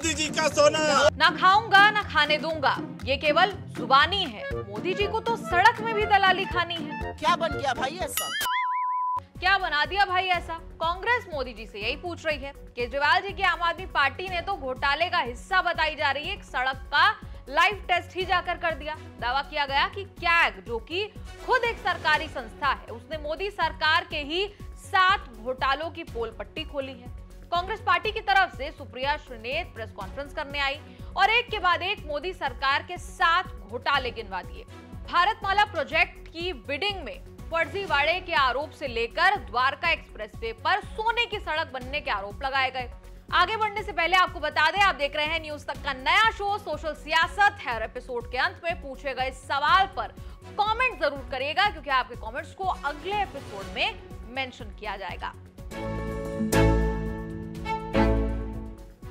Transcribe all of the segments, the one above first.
मोदी जी का सोना। ना खाऊंगा ना खाने दूंगा, ये केवल जुबानी है। मोदी जी को तो सड़क में भी दलाली खानी है। क्या बन गया भाई ऐसा? क्या बना दिया भाई ऐसा? कांग्रेस मोदी जी से यही पूछ रही है। केजरीवाल जी की आम आदमी पार्टी ने तो घोटाले का हिस्सा बताई जा रही है एक सड़क का लाइव टेस्ट ही जाकर कर दिया। दावा किया गया कि कैग, जो कि खुद एक सरकारी संस्था है, उसने मोदी सरकार के ही 7 घोटालों की पोल पट्टी खोली है। कांग्रेस पार्टी की तरफ से सुप्रिया श्रीनेत प्रेस कॉन्फ्रेंस करने आई और एक के बाद एक मोदी सरकार के 7 घोटाले गिनवा दिए। भारतमाला प्रोजेक्ट की बिडिंग में फर्जीवाड़े के आरोप से लेकर द्वारका एक्सप्रेसवे पर सोने की सड़क बनने के आरोप लगाए गए। आगे बढ़ने से पहले आपको बता दें, आप देख रहे हैं न्यूज तक का नया शो सोशल सियासत है। एपिसोड के अंत में पूछे गए सवाल पर कमेंट जरूर करिएगा, क्योंकि आपके कमेंट्स को अगले एपिसोड में मेंशन किया जाएगा।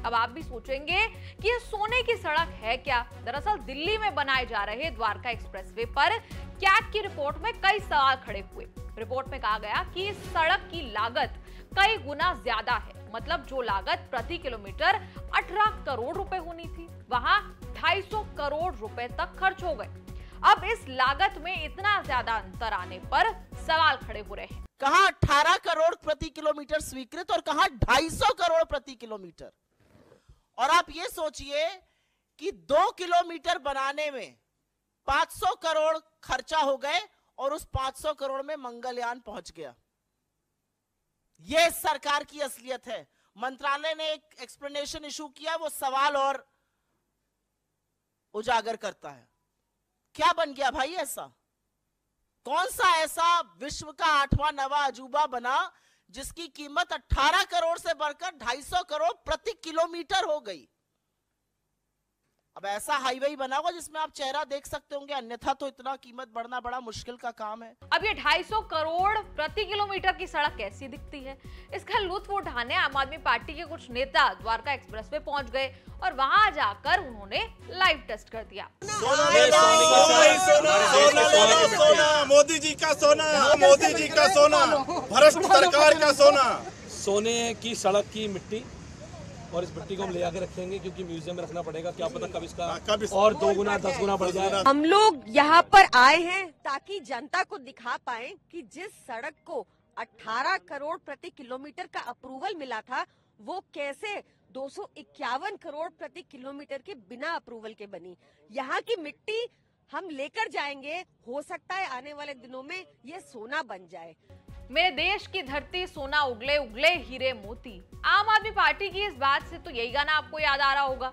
अब आप भी सोचेंगे कि ये सोने की सड़क है क्या? दरअसल दिल्ली में बनाए जा रहे द्वारका एक्सप्रेसवे पर कैग की रिपोर्ट में कई सवाल खड़े हुए। रिपोर्ट में कहा गया कि इस सड़क की लागत कई गुना ज्यादा है। मतलब जो लागत प्रति किलोमीटर 18 करोड़ रुपए होनी थी, वहां 250 करोड़ रुपए तक खर्च हो गए। अब इस लागत में इतना ज्यादा अंतर आने पर सवाल खड़े हो रहे हैं। कहां 18 करोड़ प्रति किलोमीटर स्वीकृत और कहां 250 करोड़ प्रति किलोमीटर। और आप ये सोचिए कि 2 किलोमीटर बनाने में 500 करोड़ खर्चा हो गए और उस 500 करोड़ में मंगलयान पहुंच गया। यह सरकार की असलियत है। मंत्रालय ने एक एक्सप्लेनेशन इशू किया, वो सवाल और उजागर करता है। क्या बन गया भाई ऐसा? कौन सा ऐसा विश्व का 8वां नवा अजूबा बना जिसकी कीमत 18 करोड़ से बढ़कर 250 करोड़ प्रति किलोमीटर हो गई? अब ऐसा हाईवे बना हुआ जिसमें आप चेहरा देख सकते होंगे, अन्यथा तो इतना कीमत बढ़ना बड़ा मुश्किल का काम है। अब ये 250 करोड़ प्रति किलोमीटर की सड़क कैसी दिखती है, इसका लुत्फ उठाने आम आदमी पार्टी के कुछ नेता द्वारका एक्सप्रेसवे पहुंच गए और वहां जाकर उन्होंने लाइव टेस्ट कर दिया। सोना, मोदी जी का सोना, मोदी जी का सोना, भ्रष्ट सरकार का सोना। सोने की सड़क की मिट्टी, और इस मिट्टी को हम ले आके रखेंगे क्योंकि म्यूजियम में रखना पड़ेगा। क्या पता कब इसका और 2 गुना 10 गुना बढ़ जाए। हम लोग यहाँ पर आए हैं ताकि जनता को दिखा पाए कि जिस सड़क को 18 करोड़ प्रति किलोमीटर का अप्रूवल मिला था, वो कैसे 251 करोड़ प्रति किलोमीटर के बिना अप्रूवल के बनी। यहाँ की मिट्टी हम लेकर जाएंगे, हो सकता है आने वाले दिनों में ये सोना बन जाए। मेरे देश की धरती सोना उगले उगले हीरे मोती। आम आदमी पार्टी की इस बात से तो यही गाना आपको याद आ रहा होगा।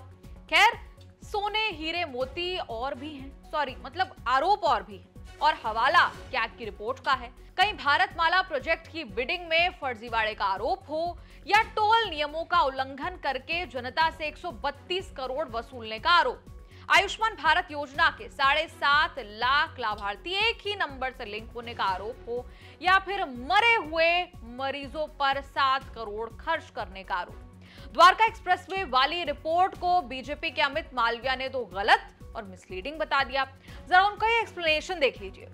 खैर, सोने हीरे मोती और भी हैं, मतलब आरोप और भी हैं। और हवाला कैग की रिपोर्ट का है। कहीं भारतमाला प्रोजेक्ट की बिडिंग में फर्जीवाड़े का आरोप हो या टोल नियमों का उल्लंघन करके जनता से 132 करोड़ वसूलने का आरोप, आयुष्मान भारत योजना के 7.5 लाख लाभार्थी एक ही नंबर से लिंक होने का आरोप हो या फिर मरे हुए मरीजों पर 7 करोड़ खर्च करने का आरोप। द्वारका एक्सप्रेसवे वाली रिपोर्ट को बीजेपी के अमित मालविया ने तो गलत और मिसलीडिंग बता दिया। जरा उनका ये एक्सप्लेनेशन देख लीजिए।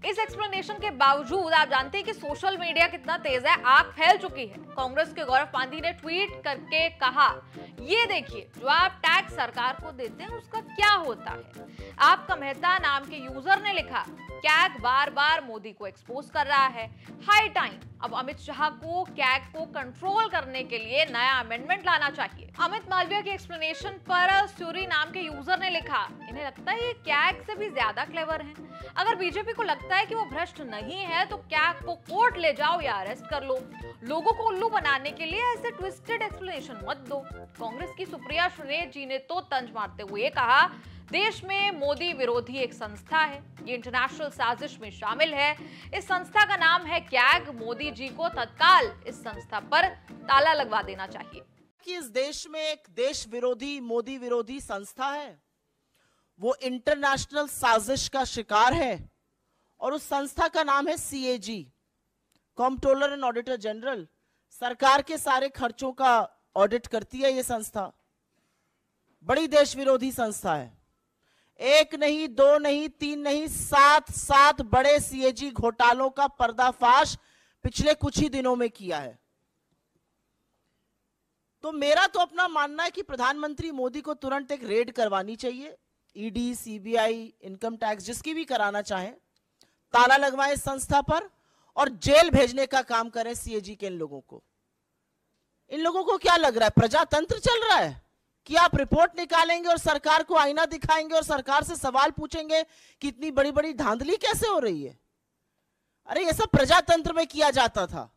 इस एक्सप्लेनेशन के बावजूद आप जानते हैं कि सोशल मीडिया कितना तेज है, आग फैल चुकी है। कांग्रेस के गौरव पांधी ने ट्वीट करके कहा, ये देखिए जो आप टैक्स सरकार को देते हैं उसका क्या होता है। आपका मेहता नाम के यूजर ने लिखा, कैग बार बार मोदी को एक्सपोज कर रहा है, हाई टाइम अब अमित शाह को कैग को कंट्रोल करने के लिए नया अमेंडमेंट लाना चाहिए। अमित मालविया के एक्सप्लेनेशन पर सूरी नाम के यूजर ने लिखा, इन्हें लगता है ये कैग से भी ज्यादा क्लेवर हैं। अगर बीजेपी को लगता है कि वो भ्रष्ट नहीं है तो कैग को कोर्ट ले जाओ या अरेस्ट कर लो। लोगों को उल्लू बनाने के लिए ऐसे ट्विस्टेड एक्सप्लेनेशन मत दो। कांग्रेस की सुप्रिया श्रीनेत जी ने तो तंज मारते हुए कहा, देश में मोदी विरोधी एक संस्था है, ये इंटरनेशनल साजिश में शामिल है। इस संस्था का नाम है कैग। मोदी जी को तत्काल इस संस्था पर ताला लगवा देना चाहिए। कि इस देश में एक देश विरोधी मोदी विरोधी संस्था है, वो इंटरनेशनल साजिश का शिकार है और उस संस्था का नाम है CAG, controller and auditor general. सरकार के सारे खर्चों का ऑडिट करती है ये संस्था। बड़ी देश विरोधी संस्था है। एक नहीं, दो नहीं, तीन नहीं, 7 बड़े सीएजी घोटालों का पर्दाफाश पिछले कुछ ही दिनों में किया है। तो मेरा तो अपना मानना है कि प्रधानमंत्री मोदी को तुरंत एक रेड करवानी चाहिए। ईडी, सीबीआई, इनकम टैक्स, जिसकी भी कराना चाहें, ताला लगवाएं संस्था पर और जेल भेजने का काम करें सीएजी के इन लोगों को। इन लोगों को क्या लग रहा है प्रजातंत्र चल रहा है कि आप रिपोर्ट निकालेंगे और सरकार को आईना दिखाएंगे और सरकार से सवाल पूछेंगे कि इतनी बड़ी बड़ी धांधली कैसे हो रही है? अरे ये सब प्रजातंत्र में किया जाता था।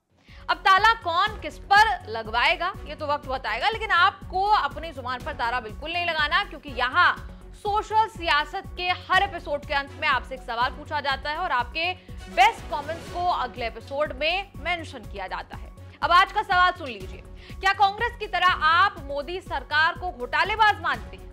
अब ताला कौन किस पर लगवाएगा ये तो वक्त बताएगा, लेकिन आपको अपनी जुबान पर ताला बिल्कुल नहीं लगाना, क्योंकि यहाँ सोशल सियासत के हर एपिसोड के अंत में आपसे एक सवाल पूछा जाता है और आपके बेस्ट कमेंट्स को अगले एपिसोड में मेंशन किया जाता है। अब आज का सवाल सुन लीजिए, क्या कांग्रेस की तरह आप मोदी सरकार को घोटालेबाज मानते हैं?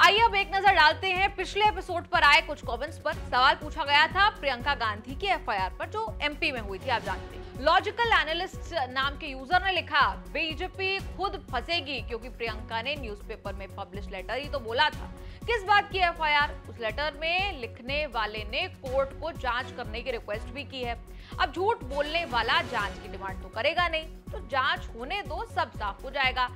आइए अब एक नजर डालते हैं पिछले एपिसोड पर आए कुछ कमेंट्स पर। सवाल पूछा गया था प्रियंका गांधी की एफआईआर पर जो एमपी में हुई थी, आप जानते हैं। लॉजिकल एनालिस्ट नाम के यूजर ने लिखा, बीजेपी खुद फंसेगी क्योंकि प्रियंका ने न्यूज़पेपर में पब्लिश लेटर ही तो बोला था। किस बात की एफआईआर? उस लेटर में लिखने वाले ने कोर्ट को जांच करने की रिक्वेस्ट भी की है। अब झूठ बोलने वाला जांच की डिमांड तो करेगा नहीं, तो जांच होने दो, सब साफ हो जाएगा।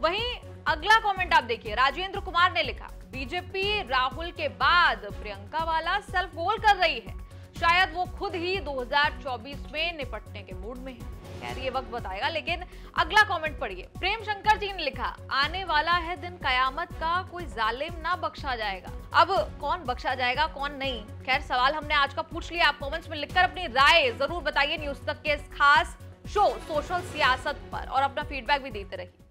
वहीं अगला कमेंट आप देखिए, राजेंद्र कुमार ने लिखा, बीजेपी राहुल के बाद प्रियंका वाला सेल्फ गोल कर रही है, शायद वो खुद ही 2024 में निपटने के मूड में है। खैर ये वक्त बताएगा, लेकिन अगला कमेंट पढ़िए। प्रेम शंकर जी ने लिखा, आने वाला है दिन कयामत का, कोई जालिम ना बख्शा जाएगा। अब कौन बख्शा जाएगा कौन नहीं, खैर सवाल हमने आज का पूछ लिया। आप कमेंट्स में लिखकर अपनी राय जरूर बताइए न्यूज तक के इस खास शो सोशल सियासत पर, और अपना फीडबैक भी देते रहिए।